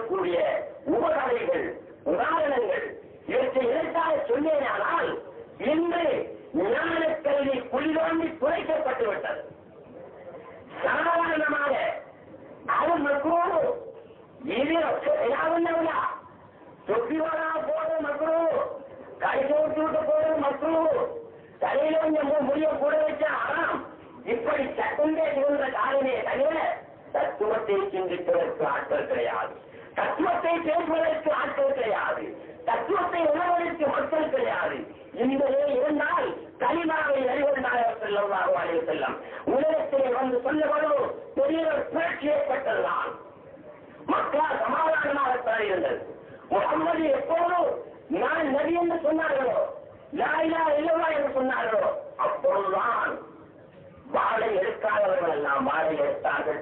இருக்கக்கூடிய உபகதைகள், உதாரணங்கள் இவற்றை இலக்காக சொன்னேனால் இன்று ஞான கல்வி குளிதோண்டி குறைக்கப்பட்டுவிட்டது. சாதாரணமாக அது மக்களோடு இது யாருன்னா தொப்பிவரா போது மக்களோ கைசோட்டு போது மக்களோ தலையில கொஞ்சம் முடிய கூட வச்சா இப்படி சட்டந்தே இருந்த காலமே தவிர தத்துவத்தை சிந்திப்பதற்கு ஆட்கள் கிடையாது, தத்துவத்தை பேசுவதற்கு ஆட்கள் கிடையாது, தத்துவத்தை உணர்வதற்கு மக்கள் கிடையாது. இந்தே இருந்தால் கலிமாவை அறிவதாக செல்லம் உலகத்தை வந்து சொல்லவரும் பெரிய புரட்சி ஏற்பட்டதுதான். மக்கள் சமாதானமாக இருந்தது. முகம்மது எப்போதும் நான் நபி என்று சொன்னார்களோ, லா இலாஹ இல்லல்லாஹ் என்று சொன்னார்களோ, அப்பொழுதுதான் வாழை எடுக்காதவர்கள் எல்லாம் வாழை எடுத்தார்கள்.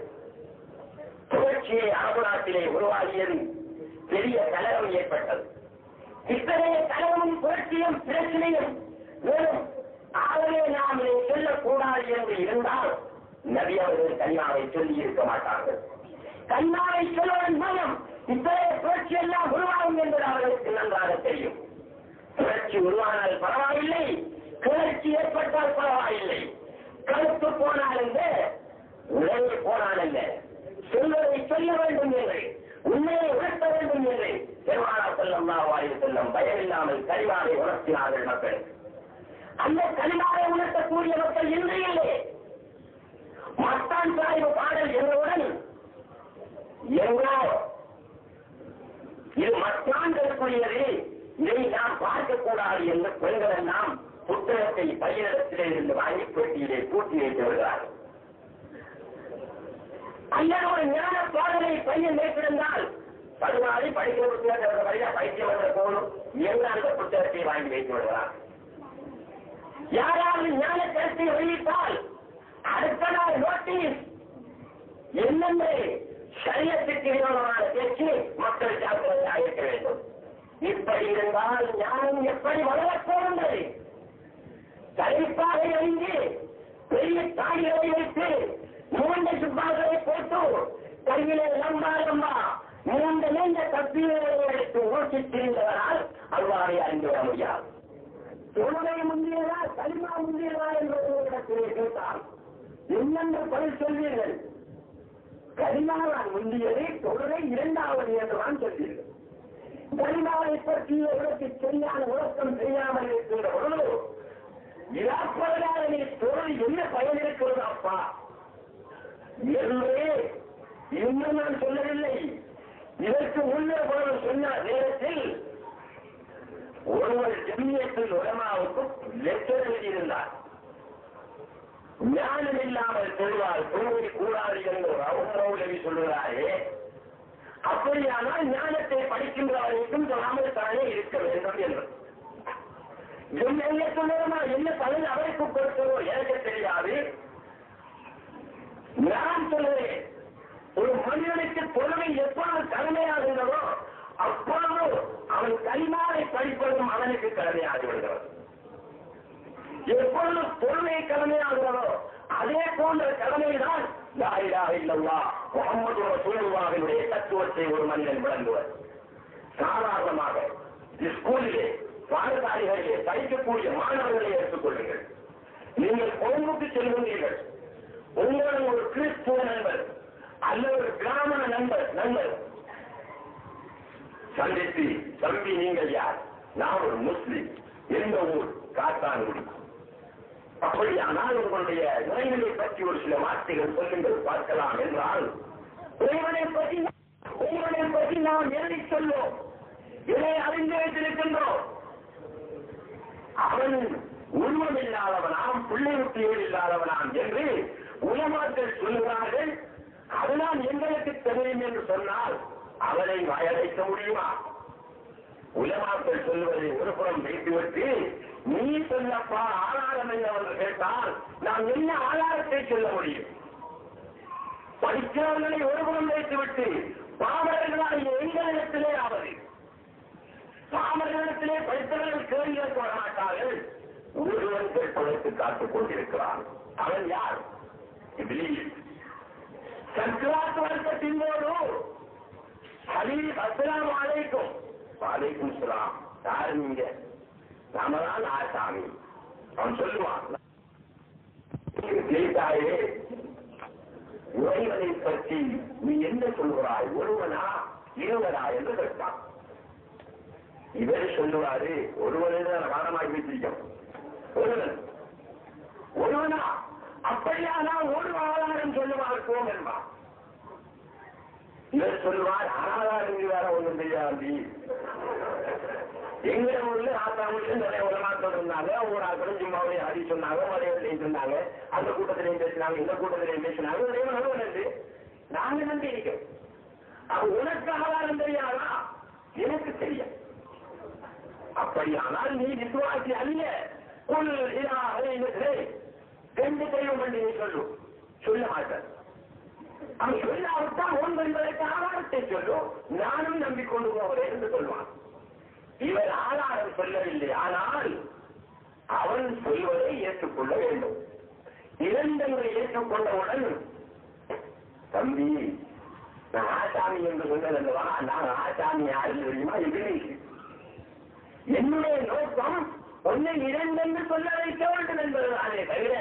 புரட்சியை அரபு நாட்டிலே உருவாகியது, பெரிய கலகம் ஏற்பட்டது. இத்தகைய கலகமும் புரட்சியும் பிரச்சனையும் வெறும் ஆகவே நாம் இதை சொல்லக்கூடாது என்று இருந்தால் நபி அவர்கள் கலிமாவை சொல்லி இருக்க மாட்டார்கள். கலிமாவை சொல்வதன் மூலம் இத்தகைய புரட்சி எல்லாம் உருவாகும் என்பது அவர்களுக்கு நன்றாக தெரியும். புரட்சி உருவானால் பரவாயில்லை, கிளர்ச்சி ஏற்பட்டால் பரவாயில்லை, கருத்து போனால் அல்ல, உலகை போனால் அல்ல, சொல்வதை சொல்ல வேண்டும் என்று, உண்மையை உணர்த்த வேண்டும் என்று பெருமானார் ஸல்லல்லாஹு அலைஹி வஸல்லம் பயமில்லாமல் கலிமாவை உணர்த்தினார்கள் மக்கள். அந்த கலிமாவை உணர்த்தக்கூடிய மக்கள் இன்று இல்லை. மஸ்தான் சாஹிப் பாடல் என்பவுடன் எங்கோ இது மஸ்தான்களுக்குரியது, இதை நாம் பார்க்கக்கூடாது என்று பெண்கள் எல்லாம் புத்தகத்தை பையனிடத்திலே இருந்து வாங்கி பெட்டியிலே பூட்டி வைத்து வருகிறார்கள். அல்லது ஒரு ஞான பாடலை பையன் வைத்திருந்தால் படுவாரி படிக்க வழியா பைத்தியம் வந்த போகணும் என்று அந்த புத்தகத்தை வாங்கி வைத்து வருகிறார். யாராவது ஞான கருத்தை வெளியிட்டால் அடுத்த நாள் நோட்டீஸ் என்னென்று சரியத்துக்கு விரோதமான பேச்சு மக்கள் ஜாக்கிரதையாக இருக்க வேண்டும். இப்படி இருந்தால் ஞானம் எப்படி வளரப் போகின்றது? தலைப்பாக அறிந்து பெரிய தாய்களை வைத்து மூன்று சுப்பாக்களை போட்டு கையிலே லம்பா லம்பா நீண்ட தப்பிகளை எடுத்து ஊற்றி திரிந்தவரால் அவ்வாறு அறிந்து வர முடியாது. தொழுகை முந்தியதா கலிமா முந்தியதா என்பது இடத்திலே கேட்டால் என்னென்று பதில் சொல்வீர்கள்? கலிமாவால் முந்தியது, தொழுகை இரண்டாவது என்றுதான் சொல்வீர்கள். கலிமாவை பற்றி உனக்கு சரியான விளக்கம் தெரியாமல் இருக்கின்ற பொழுது இழப்பதனால நீ தொழில் என்ன பயன் இருக்கிறது அப்பா என்று இன்னும் நான் சொல்லவில்லை. இதற்கு முன்னே பொருள் சொன்ன நேரத்தில் ஒருவர் ஜமியத்தில் உலமாவுக்கு லெக்சர் எழுதியிருந்தார். ஞானம் இல்லாமல் தொழுவால் தொழுகை கூடாது என்று ரவுலவி சொல்லுகிறாரே, அப்படியானால் ஞானத்தை படிக்கின்றவர்களுக்கும் தொழாமல் தானே இருக்க வேண்டும் என்று. என்ன பலன் அவருக்கு கொடுத்ததோ எனக்கு தெரியாது. நான் சொல்லுவேன், ஒரு மனிதனுக்கு தொழுகை எப்பொழுது கடமையாகிறதோ அப்பொழுது அவன் கலிமாவை படிப்பதும் அவனுக்கு கடமையாகி விடுகிறது. எப்பொழுது தொழுகை கடமையாகிறதோ அதே போன்ற கடமைதான் லா இலாஹ இல்லல்லாஹ் முஹம்மது ரசூலுல்லாஹ்வினுடைய தத்துவத்தை ஒரு மனிதன் விளங்குவது. சாதாரணமாக ஸ்கூலிலே பாடசாலைகளிலே படிக்கக்கூடிய மாணவர்களை எடுத்துக் கொள்ளுங்கள். நீங்கள் கொழும்புக்கு செல்கின்றீர்கள், உங்களுடன் ஒரு கிறிஸ்துவ நண்பர் அல்லது ஒரு பிராமண நண்பர் சந்தித்து, தம்பி நீங்கள் யார்? நான் ஒரு முஸ்லிம், எந்த ஊர்? காத்தான்குடி. அப்படியானால் உங்களுடைய இறைவனை பற்றி ஒரு சில வார்த்தைகள் சொல்லுங்கள் பார்க்கலாம் என்றால், இறைவனை பற்றி நாம் எழுதி சொல்வோம், இதை அறிந்து வைத்திருக்கின்றோம். அவன் உருவம் இல்லாதவனாம், பிள்ளை குட்டிகள் இல்லாதவனாம் என்று உலமாக்கள் சொல்லுகிறார்கள். அதனால் எங்களுக்கு தெரியும் என்று சொன்னால் அவனை வாயடைக்க முடியுமா? உலமாக்கள் சொல்லுவதை ஒரு புறம் வைத்துவிட்டு நீ சொல்லப்பா ஆதாரம் என்னவென்று கேட்டால் நாம் என்ன ஆதாரத்தை சொல்ல முடியும்? படித்தவர்களை ஒரு புறம் வைத்துவிட்டு பாமரர்களால் எங்களிடத்திலே ஆவது, பாமரர்களிடத்திலே படித்தவர்கள் கேள்வி கேட்க வரமாட்டார்கள். ஒருவன் கேட்பதற்கு காத்துக் கொண்டிருக்கிறான். அவன் யார்? சக்கராத்து வர்க்கத்தின் போது ஹபீப் அஸ்ஸலாமு அலைக்கும். வலைக்கும் ஸலாம். யாரு நீங்க? நாம தான் ஆசாமி. அவன் சொல்லுவான், கேட்டாயே இறைவனை பற்றி நீ என்ன சொல்கிறாய்? ஒருவனா இருவரா என்று கேட்டான். இவர் சொல்லுவாரு, ஒருவனை காரணமாகி வச்சிருக்கோம். ஒருவனா? அப்படியானா ஒரு ஆதாரம் சொல்லுவார் என்பான். இவர் சொல்லுவார், ஆதாரம் வேற ஒன்றும் தெரியாது. எங்க ஊர்ல ஆத்தாமூர்ல நிறைய உலமாக்கள் இருந்தாங்க. ஒவ்வொரு ஆக்களும் ஜிம்மாவிலே அடி சொன்னாங்க, மலையிலையும் சொன்னாங்க, அந்த கூட்டத்திலையும் பேசினாங்க, இந்த கூட்டத்திலையும் பேசினாங்க. ஒரே வந்து நாங்க நம்பி இருக்கோம். அது உனக்கு ஆதாரம் தெரியாதா? எனக்கு தெரியும். அப்படியானால் நீ விசுவாசி அல்ல. ரெண்டு தெய்வம் என்று நீ சொல்ல மாட்டார். அவன் சொல்லாவிட்டால் ஒன்று என்பதற்கு ஆதாரத்தை சொல்லும். நானும் நம்பிக்கொண்டு போகிறேன் என்று சொல்வான். இவர் ஆதாரம் சொல்லவில்லை, ஆனால் அவன் சொல்வதை ஏற்றுக்கொள்ள வேண்டும். இரண்டங்களை ஏற்றுக்கொண்டவுடன், தம்பி நான் ஆசாமி என்று சொன்னதல்லவா, நான் ஆசாமி யாரு தெரியுமா? இபிலீஸ். என்னுடைய நோக்கம் ஒன்னை இரண்டென்று சொல்ல வைக்க வேண்டும் என்பதுதானே தவிர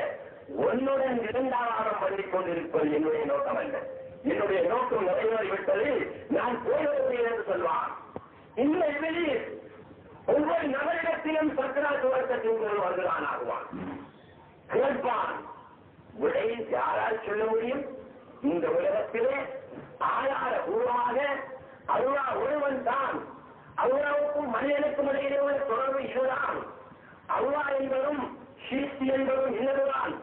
உன்னுடன் இரண்டாவாரம் பண்ணிக் கொண்டிருப்பது என்னுடைய நோக்கம் அல்ல. என்னுடைய நோக்கம் நிறைவேறிவிட்டது, நான் போய்விடுகிறேன் என்று சொல்வான். இந்த இபிலீஸ் ஒவ்வொரு நபரிடத்திலும் சக்கராத்து வர்க்கத்தின் வந்துதான் ஆகுவான். கேட்பான், விடை யாரால் சொல்ல முடியும்? இந்த உலகத்திலே ஆதாரபூர்வமாக அல்லாஹ் ஒருவன் தான். அல்லாஹ்வுக்கும் மனிதனுக்கும் இடையிலே உள்ள தொடர்பு இதுதான். அல்லாஹ் என்பதும் சிருஷ்டி என்பதும் இன்னதுதான்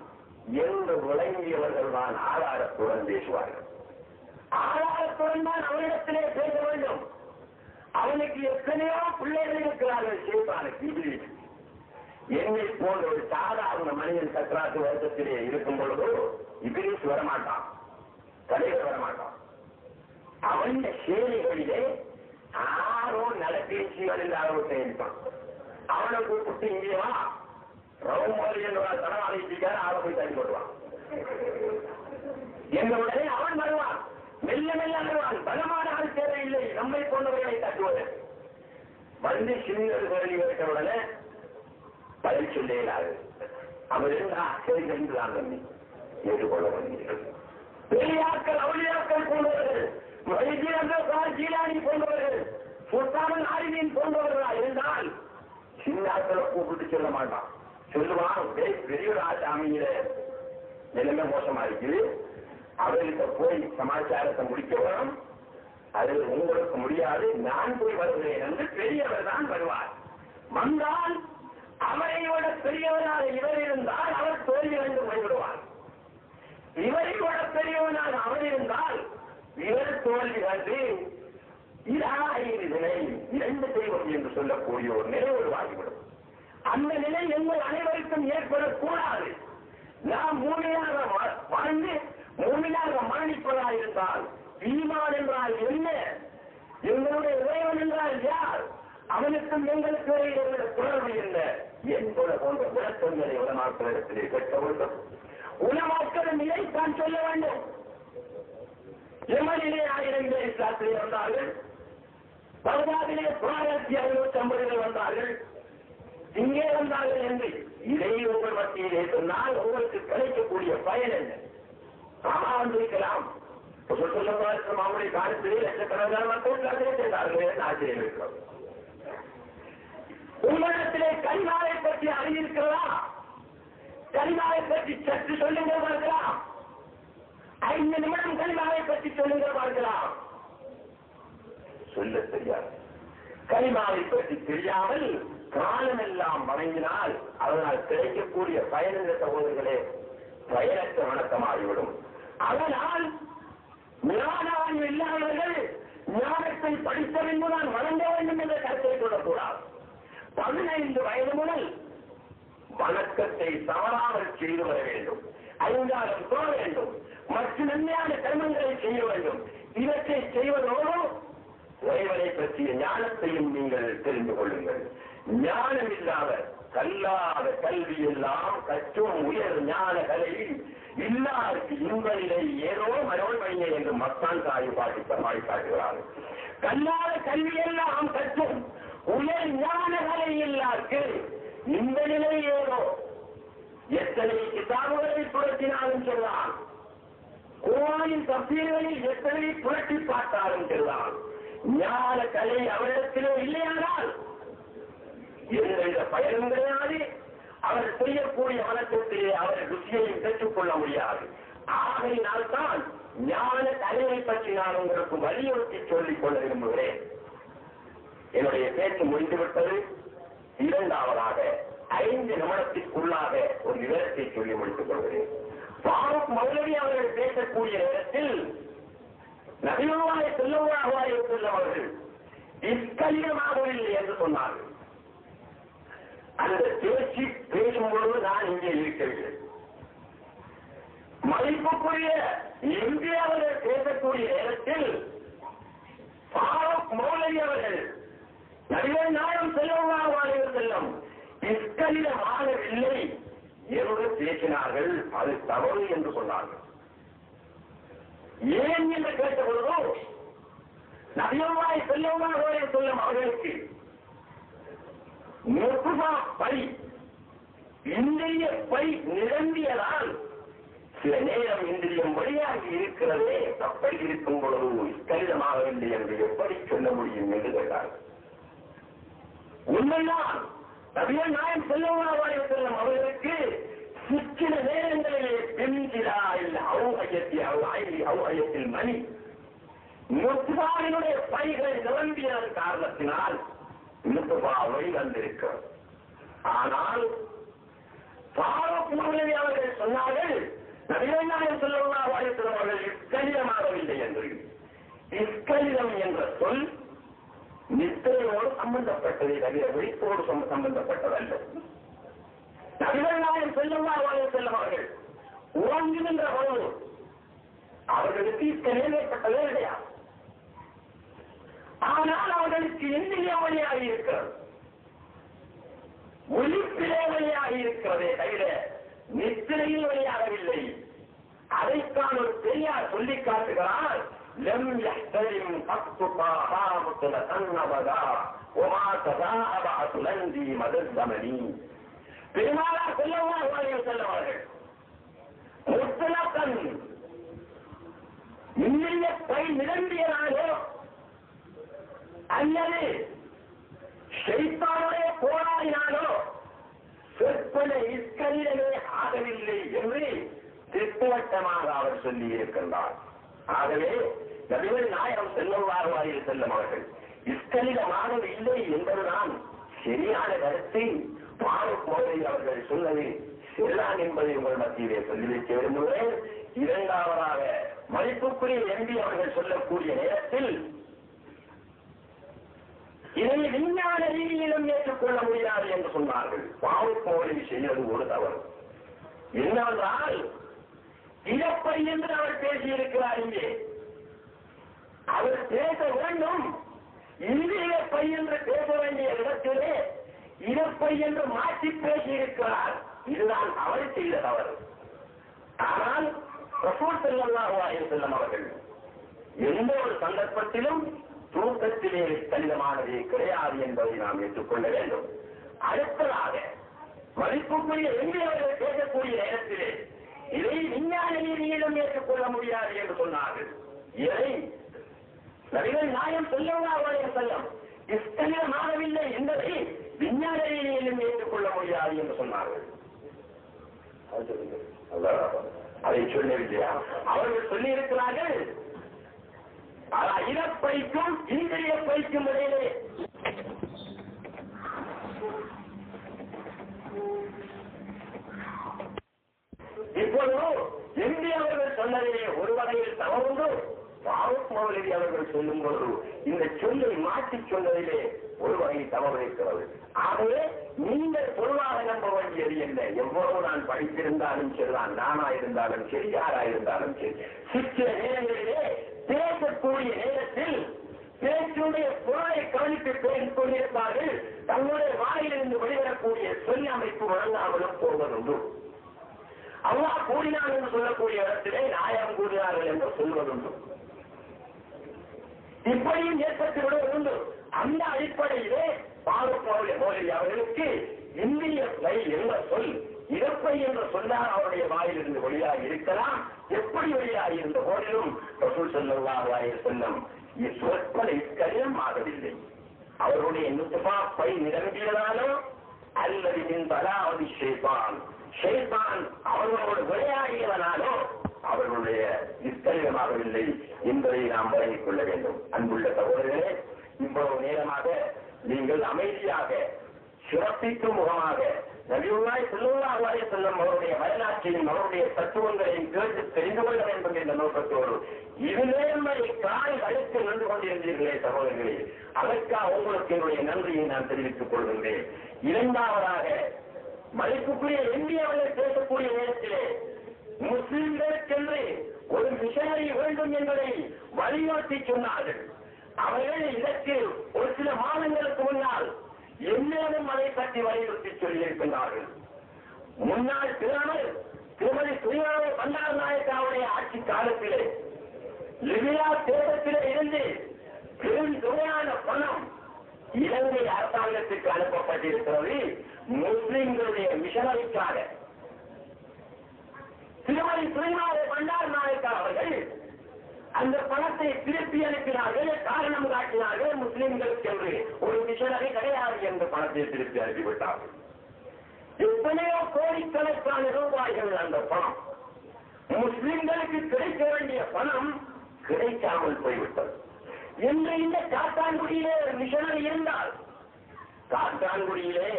என்று விளங்கியவர்கள் தான் ஆதாரத்துடன் பேசுவார்கள். ஆதாரத்துடன் தான் அவரிடத்திலே பேச வேண்டும். அவனுக்கு எத்தனையோ பிள்ளைகள் இருக்கிறார்கள். சேப்பானுக்கு இபிலீஸ். என்னை போன்ற ஒரு சாதாரண மனிதன் சக்கராத்து வருஷத்திலே இருக்கும் பொழுது இபிலீஸ் வரமாட்டான், தலைவர் வரமாட்டான். அவன் சேனைகளிலே ஆரோ நடப்பேசிகள் என்று ஆர்வத்தை இருப்பான். அவனை கூப்பிட்டு இங்கே வா, ரவுமோதி என்றால் தனவாதிக்கார ஆளை போய் தள்ளி போடுவான். எங்களுடனே அவன் வருவான், மெல்ல மெல்ல வருவான். பலமான ஆள் தேவையில்லை, நம்மை போன்றவர்களை தட்டுவது. வந்து சின்னது குரலி வைத்தவுடனே பதில் சொல்லுகிறாரு. அவர் இருந்தால் சரி என்றுதான் தம்பி ஏற்றுக்கொள்ள வருகிறீர்கள். பெரியாக்கள் அவளியாக்கள் போன்றவர்கள், ஜீலானி போன்றவர்கள், சுல்தானன் ஆரிமீன் போன்றவர்களா இருந்தால் சின்னாக்களை கூப்பிட்டு சொல்ல மாட்டான். சொல்லுவான், பெரிய ஆசாமியில நிலைமை மோசமா இருக்குது, அவர்கிட்ட போய் சமாச்சாரத்தை முடிக்க வரும், அது உங்களுக்கு முடியாது, நான் போய் வருகிறேன் என்று பெரியவர் தான் வருவார். வந்தால் அவரை விட பெரியவனாக இவர் இருந்தால் அவர் தோல்வி கண்டு போய்விடுவார். இவரை விட பெரியவனாக அவர் இருந்தால் இவர் தோல்வி கண்டு நிலை இரண்டு தெய்வம் என்று சொல்லக்கூடிய ஒரு நிலை உருவாகிவிடும். அந்த நிலை எங்கள் அனைவருக்கும் ஏற்படக்கூடாது. நாம் மூமியாக வாழ்ந்து மூமியாக மரணிப்பதா இருந்தால் ஈமான் என்றால் என்ன, எங்களுடைய இறைவன் என்றால் யார், அவனுக்கும் எங்களுக்கு இடையிலுள்ள தொடர்பு என்ன என்பது போன்ற விளக்கங்களை உலமாக்களிடத்திலே கேட்க வேண்டும். உலமாக்களின் நிலைத்தான் சொல்ல வேண்டும். எமனிலே 1000 பேர் இஸ்லாத்திலே வந்தார்கள். பகதாதிலே 1550 வந்தார்கள். இங்கே வந்தார்கள் என்று இதை உங்கள் மத்தியிலே சொன்னால் உங்களுக்கு கிடைக்கக்கூடிய பயன் என்ன? ஆமா வந்திருக்கலாம். அவருடைய காலத்திலே லட்சக்கணக்கான மக்கள் சேர்ந்தார்கள். ஆச்சரியம் இருக்கிறோம். உங்களிடத்திலே கலிமாவை பற்றி அறிந்திருக்கிறதா? கலிமாவை பற்றி சற்று சொல்லுங்கள் பார்க்கலாம். 5 நிமிடம் கலிமாவை பற்றி சொல்லுங்கள் பார்க்கலாம். சொல்ல தெரியாது. கலிமாவை பற்றி தெரியாமல் காலமெல்லாம் வணங்கினால் அதனால் கிடைக்கக்கூடிய பயனுள்ள சகோதரர்களே பயனற்ற வணக்கமாகிவிடும். அதனால் ஞானம் இல்லாதவர்கள் ஞானத்தை படித்த பின்புதான் வணங்க வேண்டும் என்ற கருத்தை சொல்லக்கூடாது. 15 வயது முதல் வணக்கத்தை தவறாமல் செய்து வர வேண்டும். 5 தொழ வேண்டும். மற்ற நன்மையான கர்மங்களை செய்ய வேண்டும். இவற்றை செய்வதோடு இறைவனை பற்றிய ஞானத்தையும் நீங்கள் தெரிந்து கொள்ளுங்கள். ஞானம் இல்லாத கல்லாத கல்வி எல்லாம் கற்றும் உயர் ஞான கலை இல்லாருக்கு இன்ப நிலை ஏதோ மனோன்மையே என்று மக்கான் தாய் பாடி காட்டுகிறார். கல்லாத கல்வி எல்லாம் கற்றும் உயர் ஞான கலை இல்லாருக்கு இன்ப நிலை ஏதோ. எத்தனை கிதாபுகளை புரட்டினாலும் சொல்லலாம், குர்ஆனின் தஃசீர்களில் எத்தனை புரட்டி பார்த்தாலும் சொல்லலாம், ஞான கலை அவரிடத்திலே இல்லையானால் எந்த பயனும் கிடையாது. அவர் செய்யக்கூடிய வழக்கத்திலே அவர் ருசியையும் பெற்றுக்கொள்ள முடியாது. ஆகையினால்தான் ஞான கலையை பற்றி நான் உங்களுக்கு வலியுறுத்தி சொல்லிக் கொள்ள விரும்புகிறேன். என்னுடைய பேச்சு முடிந்துவிட்டது. இரண்டாவதாக 5 நிமிடத்திற்குள்ளாக ஒரு விவரத்தை சொல்லி முடித்துக் கொள்கிறேன். ஃபாரூக் மௌலவி அவர்கள் பேசக்கூடிய நேரத்தில் நபியுல்லாஹி ஸல்லல்லாஹு அலைஹி வஸல்லம் அவர்கள் இஸ்கலியமாகவில்லை என்று சொன்னார்கள். அந்த பேச்சு பேசும்பொழுது நான் இங்கே இருக்கவில்லை. மதிப்புக்குரிய எம்பி அவர்கள் பேசக்கூடிய நேரத்தில் ஃபாரூக் மௌலவி அவர்கள் நபிகள் நாயகம் ஸல்லல்லாஹு அலைஹி வஸல்லம் இஸ்கலியமாகவில்லை என்று பேசினார்கள். அது தவறு என்று சொன்னார்கள். ஏன் என்று கேட்டபொழுதோ நபியுல்லாஹி ஸல்லல்லாஹு அலைஹி வஸல்லம் அவர்களுக்கு நுத்ஃபா பை இந்திரிய பை நிரம்பியதால் சில நேரம் இந்திரியம் வழியாகி இருக்கிறதே, அப்படி இருக்கும் பொழுது இஸ்கலிதமாகவில்லை என்று எப்படி சொல்ல முடியும் என்று கேட்டார்கள். உண்மைதான் நபிகள் நாயகம் ஸல்லல்லாஹு அலைஹி வஸல்லம் அவர்களுக்கு சில நேரங்களிலே பின்திராயில் அவுஹயத்தில் மணி நுத்ஃபாவினுடைய பைகள் நிரம்பியதன் காரணத்தினால் நுத்ஃபாவை வந்திருக்கிறது. ஆனால் ஃபாரூக் மௌலவி அவர்கள் சொன்னார்கள் நபிகள் நாயகம் ஸல்லல்லாஹு அலைஹி வஸல்லம் அவர்கள் இஸ்கலிதமாகவில்லை என்று. இஸ்கலிதம் என்ற சொல் நித்திரையோடு சம்பந்தப்பட்டதை தவிர விழிப்போடு சம்பந்தப்பட்டதல்ல. நபிகள் நாயகம் ஸல்லல்லாஹு அலைஹி வஸல்லம் அவர்கள் உறங்குகின்ற பொழுது அவர்களுக்கு இஸ்கலிதம் ஏற்பட்டதே இல்லையா? ஆனால் அவர்களுக்கு இந்திரிய வழியாக இருக்கிறது, ஒளிப்பிலே வழியாக இருக்கிறதே தவிர நித்திரையில் வழியாகவில்லை. அதைத்தான் ஒரு பெரியார் சொல்லி காட்டுகிறார். لم يحترم قط طه متنبدا وما تذاهب عسلندي مدى الزمن. பெருமானார் ஸல்லல்லாஹு அலைஹி வஸல்லம் அவர்கள் முத்தலகன் இந்திரிய பை நிரம்பியதானோ அல்லது ஷைத்தானுடைய போராடினாலோ சொற்பன இஸ்கலிதமே ஆகவில்லை என்று திட்டவட்டமாக அவர் சொல்லி இருக்கின்றார். ஆகவே நபிகள் நாயகம் ஸல்லல்லாஹு அலைஹி வஸல்லம் அவர்கள் இஸ்கலிதமாகவில்லை என்பதுதான் சரியான கருத்தை ஃபாரூக் மௌலவி அவர்கள் சொன்னது சரிதான் என்பதை உங்கள் மத்தியிலே சொல்லி வைக்க விரும்புகிறேன். இரண்டாவதாக மதிப்புக்குரிய எம்பி அவர்கள் சொல்லக்கூடிய நேரத்தில் இதை விஞ்ஞான ரீதியிலும் ஏற்றுக்கொள்ள முடியாது என்று சொன்னார்கள். ஃபாரூக் மௌலவி செய்வது ஒரு தவறு. என்னவென்றால் இறப்பை என்று அவர் பேசியிருக்கிறார். இங்கே அவர் பேச வேண்டும், இந்திரிய பை என்று பேச வேண்டிய இடத்திலே இறப்பை என்று மாற்றி பேசியிருக்கிறார். இதுதான் அவர் செய்த தவறு. ஆனால் ரசூல் ஸல்லல்லாஹு அலைஹி வஸல்லம் அவர்கள் எந்த ஒரு சந்தர்ப்பத்திலும் தூக்கத்திலே கடினமானதே கிடையாது என்பதை நாம் ஏற்றுக்கொள்ள வேண்டும். அடுத்ததாக மதிப்புக்குரிய எம்பி அவர்கள் பேசக்கூடிய நேரத்திலே இதை விஞ்ஞான ரீதியிலும் ஏற்றுக்கொள்ள முடியாது என்று சொன்னார்கள். இதை நபிகள் நாயகம் ஸல்லல்லாஹு அலைஹி வஸல்லம் இஸ்கலிதமாகவில்லை என்பதை விஞ்ஞான ரீதியிலும் ஏற்றுக்கொள்ள முடியாது என்று சொன்னார்கள். அதை சொல்லவில்லையா? அவர்கள் சொல்லி இருக்கிறார்கள் இறப்பைக்கும் இந்திரிய பைக்கும் இடையிலே இப்போது எம்பி அவர்கள் சொன்னதிலே ஒரு வகையில் தவறுண்டு, ஃபாரூக் மௌலவி அவர்கள் சொல்லும் பொழுது இந்த சொல்லை மாற்றி சொன்னதிலே ஒரு வகையில் தவறு இருக்கிறது. ஆகவே நீங்கள் பொருளாக நம்ப வேண்டியது என்ன? எவ்வளவு நான் படித்திருந்தாலும் சரிதான், நானா இருந்தாலும் சரி, யாரா இருந்தாலும் சரி, சிற்ற நேரங்களிலே பேசக்கூடிய நேரத்தில் பேச்சுடைய பொருளை கவனித்து பேசிக் கொண்டிருப்பார்கள். தங்களுடைய வாயிலிருந்து வெளிவரக்கூடிய சொல் அமைப்பு வழங்காமலும் போவதுண்டு. அல்லாஹ் கூறினார் என்று சொல்லக்கூடிய இடத்திலே நாயகம் கூறினார்கள் என்று சொல்வதுண்டு. இப்படியும் ஏற்பட்டு விடுவதுண்டு. அந்த அடிப்படையிலே பாதுகாப்பு மோடி அவர்களுக்கு இந்திய பை என்ற சொல் இறப்பை என்ற சொல்லால் அவருடைய வாயிலிருந்து வெளியாக இருக்கலாம். எப்படி வெளியாக இருந்த போதிலும் ரசூல் ஸல்லல்லாஹு அலைஹி வஸல்லம் சொற்களை கடினமாகவில்லை. அவருடைய நுத்ஃபா பை நிரம்பியதாலோ அல்லது பலாவதி ஷைத்தான் அவர்களோடு விளையாடியதனாலோ அவர்களுடைய நிஷ்கரியமாகவில்லை என்பதை நாம் வழங்கிக் கொள்ள வேண்டும். அன்புள்ள சகோதரர்களே, இவ்வளவு நேரமாக நீங்கள் அமைதியாக சிறப்பிக்கும் முகமாக நபியுல்லாஹி ஸல்லல்லாஹு அலைஹி வஸல்லம் அவருடைய வரலாற்றையும் அவருடைய தத்துவங்களையும் கேட்டு தெரிந்து கொள்ள வேண்டும் என்ற நோக்கத்தோடு இருநேர்மறை கால் அழைத்து நின்று கொண்டிருந்தீர்களே சகோதரர்களே, அதற்காக உங்களுக்கு என்னுடைய நன்றியை நான் தெரிவித்துக் கொள்கின்றேன். இரண்டாவதாக மதிப்புக்குரிய இந்தியாவில் பேசக்கூடிய நேரத்திலே முஸ்லிம்களுக்கென்று ஒரு மிஷனரி வேண்டும் என்பதை வலியுறுத்தி சொன்னார்கள். அவர்கள் இதற்கு ஒரு சில மாதங்களுக்கு முன்னால் என்னும் அதை பற்றி வலியுறுத்தி சொல்லியிருக்கின்றார்கள். முன்னாள் பிரதமர் திருமதி சுனியாவை பண்டாரநாயக்காவுடைய ஆட்சி காலத்திலே லிபியா தேசத்திலே இருந்து பெரும் தொகையான பணம் இலங்கை அரசாங்கத்துக்கு அனுப்பப்பட்டிருக்கிறது முஸ்லிம்களுடைய மிஷனரிக்காக. திருமதி சுனியாவை பண்டாரநாயக்கா அவர்கள் அந்த பணத்தை திருப்பி அனுப்பினார்கள். காரணம் காட்டினார்கள், முஸ்லிம்களுக்கு என்று ஒரு மிஷனரி கிடையாது என்று பணத்தை திருப்பி அனுப்பிவிட்டார்கள். எத்தனையோ கோடிக்கணக்கான ரூபாய்கள் அந்த பணம். முஸ்லிம்களுக்கு கிடைக்க வேண்டிய பணம் கிடைக்காமல் போய்விட்டது. இன்று இந்த காத்தான்குடியிலே ஒரு மிஷனரி இருந்தால் காத்தான்குடியிலே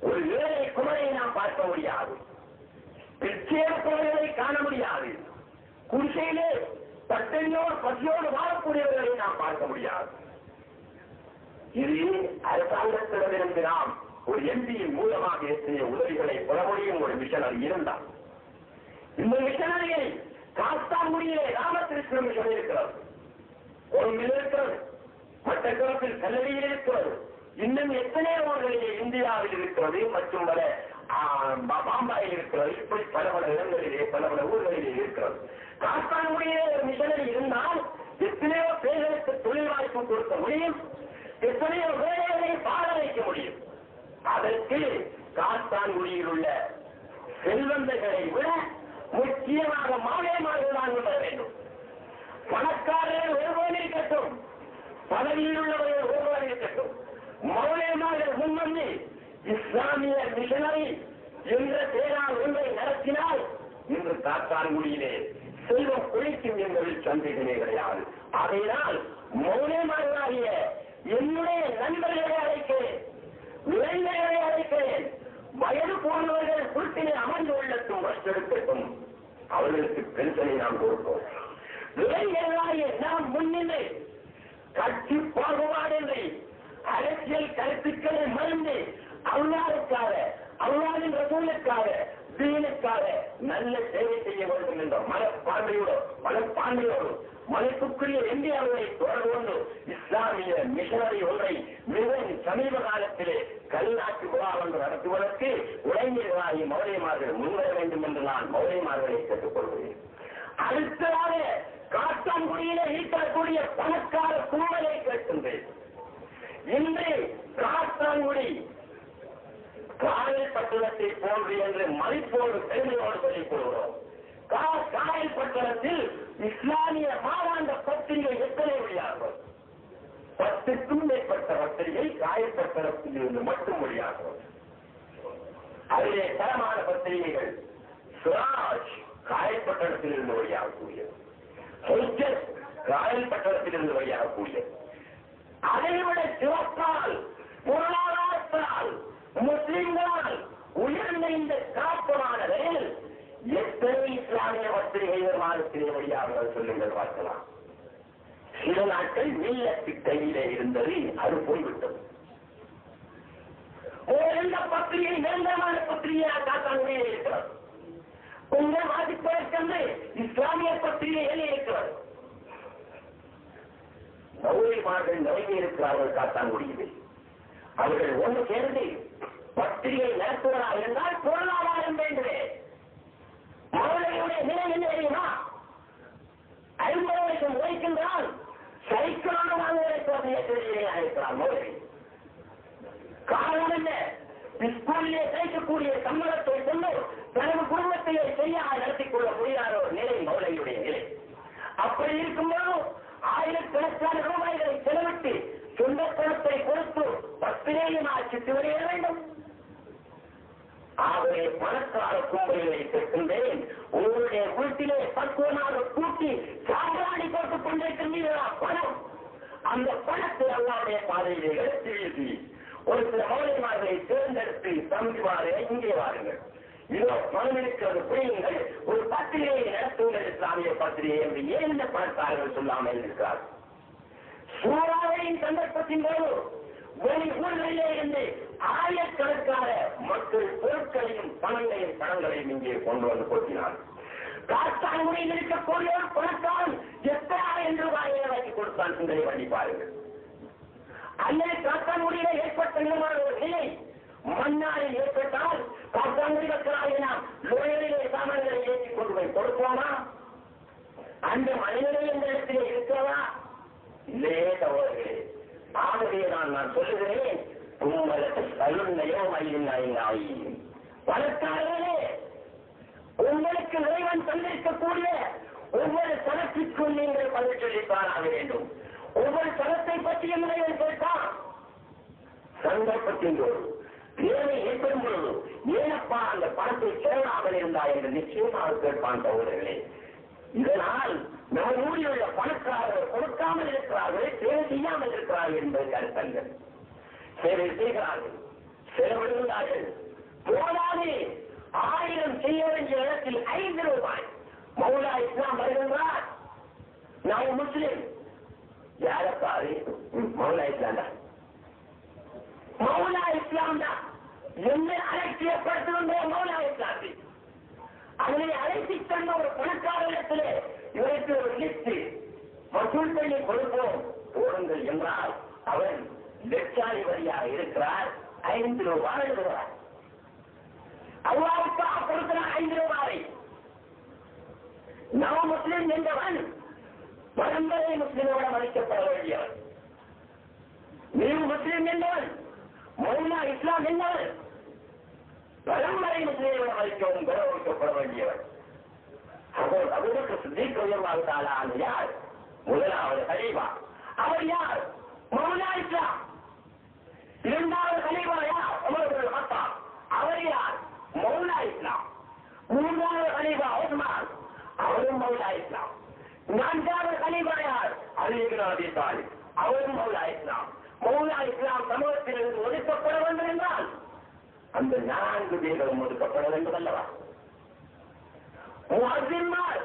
ஒரு ஏழை குமரை நாம் பார்க்க முடியாது, பிச்சையற்றவர்களை காண முடியாது, குடிசையிலே பசியோடு வாழக்கூடியவர்களை நாம் பார்க்க முடியாது. இது அரசாங்கத்திடமிருந்து நாம் ஒரு எம்பியின் மூலமாக எத்தனைய உதவிகளை பெற முடியும் ஒரு மிஷனரி இருந்தால். இந்த மிஷனரியை காத்தான்குடியிலே ராமகிருஷ்ண மிஷன் இருக்கிறது, கொழும்பில் இருக்கிறது, மட்டக்களப்பில் கல்லடியில் இருக்கிறது, இன்னும் எத்தனையோ ஊர்களிலே இந்தியாவில் இருக்கிறது மற்றும் பல பாம்பாயில் இருக்கிறது. இப்படி பல பல இடங்களிலே பல பல ஊர்களிலே இருக்கிறது. காத்தான்குடியிலே ஒரு மிஷனரி இருந்தால் எத்தனையோ பேர்களுக்கு தொழில் வாய்ப்பு கொடுக்க முடியும், எத்தனையோ வேலைகளை பாட வைக்க முடியும். அதற்கு காத்தான்குடியில் உள்ள செல்வந்தர்களை விட முக்கியமாக மாநிலமாக தான் வர வேண்டும். பணக்காரர்கள் ஒருவன் இருக்கட்டும், பதவியில் உள்ளவர்கள் ஒருவன் இருக்கட்டும், மௌலியமாக முன்வந்து இஸ்லாமிய மிஷனரி என்ற பெயரால் ஒன்றை நடத்தினால் இன்று காத்தான்குடியிலே செல்வம் குளிக்கும் என்பதில் சந்தேகமே கிடையாது. ஆகையினால் மௌலியமாகிய என்னுடைய நண்பர்களை அழைக்கிறேன், இளைஞர்களை அழைக்கிறேன். வயது போனவர்கள் குறிப்பினை அமர்ந்து உள்ளட்டும், வசெடுக்கட்டும், அவர்களுக்கு பென்ஷனை நாம் கொடுப்போம். இளைஞர்களாகிய நாம் முன்னிலை கட்சி பாகுபாடின்றி அரசியல் கருத்துக்களை மறந்து அல்லாஹ்வுக்காக, அல்லாஹ்வின் ரசூலுக்காக, தீனுக்காக நல்ல சேவை செய்ய வேண்டும் என்ற மனப்பான்மையோடு மதிப்புக்குரிய இந்தியாவை தொடர்பு கொண்டு இஸ்லாமிய மிஷனரி ஒன்றை மிகவும் சமீப காலத்திலே கல்நாட்டு விழா ஒன்று நடத்துவதற்கு இளைஞர்களாகி மௌலியமார்கள் முன்வர வேண்டும் என்று நான் மௌலியமார்களை கேட்டுக்கொள்கிறேன். அடுத்ததாக காத்தான்குடியிலே ஈட்டக்கூடிய பணக்கார குழுவை கேட்கின்றேன். இன்று காத்தான்குடி காயல் பட்டணத்தை போன்று என்று மதிப்போடு பெருமையோடு சொல்லிக் கொள்கிறோம். காயல் பட்டணத்தில் இஸ்லாமிய மாதாந்த பத்திரிகை எத்தனை வெளியாகும்? 10க்கும் மேற்பட்ட பத்திரிகை காயல் பட்டணத்தில் இருந்து மட்டும் வெளியாகும். அதிலே தரமான பத்திரிகைகள் சுராஜ் காயல் பட்டணத்தில் இருந்து வெளியாகக்கூடியது, காயல் பட்டணத்தில் இருந்து வெளியாகக்கூடியது. அதைவிட சிறப்பால் பொருளாதாரத்தால் முஸ்லிம்களால் உயர்ந்த இந்த காப்பமானதில் எத்தனை இஸ்லாமிய பத்திரிகைகள் மாதத்திலே வழியாக சொல்லுங்கள் பார்க்கலாம். சில நாட்கள் மில்லத்து கையிலே இருந்தது, அது போய்விட்டது. எந்த பத்திரிகை நிரந்தரமான பத்திரிகையாக காத்தான்குடியே இருக்கிறது. உங்கள் வாதிப்பதற்கென்று இஸ்லாமிய பத்திரிகைகள் இருக்கிறது. மௌலிமார்கள் நிறைய இருக்கிறார்கள் காத்தான்குடியில். அவர்கள் ஒன்று சேர்ந்து பத்திரிகை நடத்துவதாக இருந்தால் பொருளாதாரம் வேண்டுமே. மௌலியுடைய நிலை என்ன தெரியுமா? 50 வருஷம் உழைக்கின்றால் சைக்கிளான வாங்குவதற்கு இருக்கிறார் மௌலி. காரணம் என்ன? ஸ்கூலிலே கிடைக்கக்கூடிய சம்பளத்தை கொண்டு தனது குடும்பத்தையே சரியாக நடத்திக் கொள்ள முடியாத ஒரு நிலை மௌலியுடைய நிலை. அப்படி இருக்கும்போது ஆயிரக்கணக்கான ரூபாய்களை செலவிட்டு சொந்த பணத்தை கொடுத்து பத்திரேயும் ஆட்சித்து வெளியிட வேண்டும். ஆகவே பணக்கார கும்பல்களை கேட்கின்றேன், உங்களுடைய வீட்டிலே பக்குவமாக கூட்டி சாம்பிராணி போட்டுக் கொண்டிருக்கின்றீர்களா பணம்? அந்த பணத்தை அல்லாவுடைய பாதையிலே எடுத்து ஒரு சில மௌலிமார்களை தேர்ந்தெடுத்து தம்பிவாரே இங்கே வாருங்கள், இதோ பணம் இருக்கிறது புரியுங்கள், ஒரு பத்திரிகையை நடத்துங்கள், இஸ்லாமிய பத்திரிகை என்று ஏன் இந்த பணக்காரர்கள் சொல்லாமல் இருக்கிறார்? சூறாவளியின் சந்தர்ப்பத்தின் போது வெளி ஊர்களிலே இருந்து ஆயிரக்கணக்கான மக்கள் பொருட்களையும் பணங்களையும் இங்கே கொண்டு வந்து கொட்டினார். காத்தான்குடியில் இருக்கக்கூடிய ஒரு பணக்காரன் எத்தனை ரூபாயை வாங்கி கொடுத்தான் சிந்தனை பண்ணி பாருங்கள். அல்லது காத்தான்குடியில ஏற்பட்ட ஒரு நிலை மன்னாரில் ஏற்பட்டால் காத்தான்குடி மக்களாக நாம் லோயரிலே சாமான்களை ஏற்றிக் கொண்டு போய் கொடுப்போமா? அந்த மனிதனை எந்த இடத்திலே இருக்கிறதா? இல்லையே தவறுகளே. ஆகவே நான் சொல்லுகிறேன், உங்களுக்கு சலுன்னையோ மயிலினாய் பணக்காரர்களே, உங்களுக்கு இறைவன் தந்திருக்கக்கூடிய ஒவ்வொரு சனத்திற்கும் நீங்கள் பதில் சொல்லிப்பாராக வேண்டும். ஒவ்வொரு சனத்தை பற்றியும் இறைவன் கேட்பான். சந்தர்ப்பத்தின் போது தேவை ஏற்படும் பொழுது ஏனப்பா அந்த பணத்தை சேராமல் இருந்தாய் என்று நிச்சயமாக கேட்பான் சகோதரர்களே. இதனால் நம்ம ஊரில் உள்ள பணக்காரர்கள் கொடுக்காமல் இருக்கிறார்கள், சேவை செய்யாமல் இருக்கிறார்கள் என்பது கருத்தங்கள். சேவை செய்கிறார்கள், செலவிடுகிறார்கள், போதாது 1000 செய்ய வேண்டிய இடத்தில் 5 ரூபாய். மௌலா இஸ்லாம் வருகின்றார், நான் முஸ்லிம். யாரப்பாரு? மௌலா இஸ்லாம் தான். மௌலா இஸ்லாம் தான் என்னை அலட்சியப்படுத்துகின்ற மௌலா இஸ்லாத்தை அவனை அழைத்து தந்த ஒரு பணக்காரத்திலே இவருக்கு ஒரு லிஸ்ட் வசூல் பண்ணி கொடுப்போம் போடுங்கள் என்றால் அவன் லட்சாதி வரியாக இருக்கிறார். 5 ரூபாய் எழுதுகிறார். அல்லாவுக்காக கொடுக்கிறான் 5 ரூபாய். நான் முஸ்லிம் என்றவன் பரம்பரை முஸ்லிமோட மதிக்கப்பட வேண்டியவன். நீ முஸ்லிம் என்றவன், மௌலா இஸ்லாம் என்றவன் பரம்பரை முஸ்லிமோட மதிக்கவும் கௌரவிக்கப்பட வேண்டியவன். அவருக்கு சித்திக் ரலியல்லாஹு யார்? முதலாவது கலீஃபா. அவர் யார்? மௌலா இஸ்லாம். இரண்டாவது கலீஃபா யார்? Umar ibn Khattab. அவர் யார்? மௌலா இஸ்லாம். மூன்றாவது கலீஃபா உஸ்மான், அவரும் மௌலா இஸ்லாம். நான்காவது கலீஃபா யார்? அலி இப்னு அபீ தாலிப், அவரும் மௌலா இஸ்லாம். மௌலா இஸ்லாம் சமூகத்திலிருந்து ஒதுக்கப்பட வேண்டும் என்றால் அந்த 4 பேர்களும் ஒதுக்கப்பட வேண்டும் அல்லவா? முஅஸ்ஸின்மார்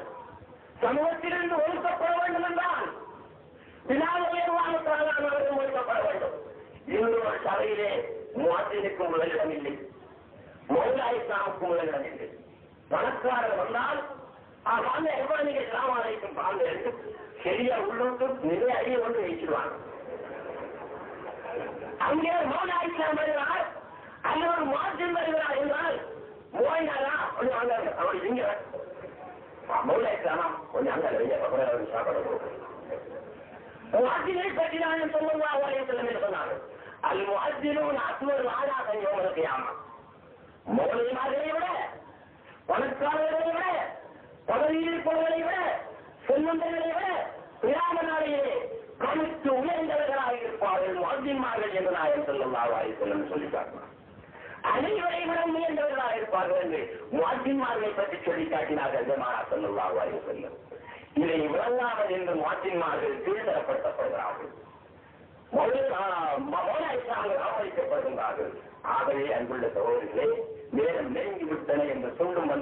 சமூகத்திலிருந்து ஒதுக்கப்பட வேண்டும் என்றால் பிலால் அவர்களும் ஒதுக்கப்பட வேண்டும். இன்னொரு சபையிலே முஅஸ்ஸினுக்கு முதலிடம் இல்லை, மௌலா இஸ்லாமுக்கு முதலிடம் இல்லை. பணக்காரர் வந்தால் வாங்க எவ்வளவு நீங்க இஸ்லாம் அழைக்கும் பாங்க சரியா உள்ளூட்டு நிறைய அடியை கொண்டு வச்சிருவாங்க. அங்கே மௌலா இஸ்லாம் வருகிறார், அங்கே ஒரு முஅஸ்ஸின் வருகிறார் என்றால் போயினாரா கொஞ்சம் அங்க அவரு இங்க மௌலா இஸ்லாமா கொஞ்சம் அங்க சாப்பாடு முஅஸ்ஸினை பற்றி நான் ஸல்லல்லாஹு அலைஹி வஸல்லம் என்று சொன்னார்கள். அல் முஅஸ்ஸினூன அஸ்வரு ஆலாக யௌமல் கியாமா. மௌலிமார்களை விட, பணக்காரர்களை விட, பதவியில் இருப்பவர்களை விட, செல்வந்தர்களை விட கியாம நாளையிலே கணித்து உயர்ந்தவர்களாக இருப்பார்கள் முஅஸ்ஸின்மார்கள் என்று நாயகம் ஸல்லல்லாஹு அலைஹி வஸல்லம் சொல்லி காட்டினார். அனைவரை விட உயர்ந்தவர்களாக இருப்பார்கள் என்று முஅஸ்ஸின்மார்களை பற்றி சொல்லி காட்டினார்கள் பெருமானார் ஸல்லல்லாஹு அலைஹி வஸல்லம். இதை விளங்காமல் என்று முஅஸ்ஸின்மார்கள் கீழ்த்தரப்படுத்தப்படுகிறார்கள், மௌலா இஸ்லாமில் ஆதரிக்கப்படுகின்றார்கள். ஆகவே அன்புள்ள சகோதரர்களே, நேரம் நெருங்கிவிட்டன என்று சொல்லும்